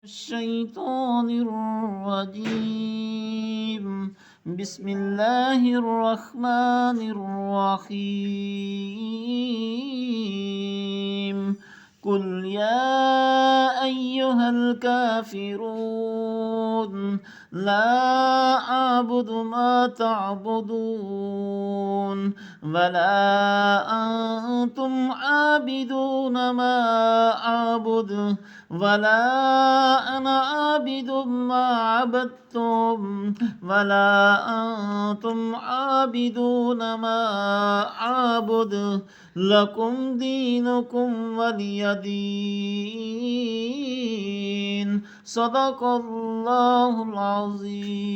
الشيطان الرجيم. بسم الله الرحمن الرحيم. قل يا أيها الكافرون لا أعبد ما تعبدون ولا أنتم عابدون ما أعبد ولا أنا عابد ما عبدتم ولا أنتم عابدون ما أعبد لكم دينكم ولي دين. صدق الله العظيم.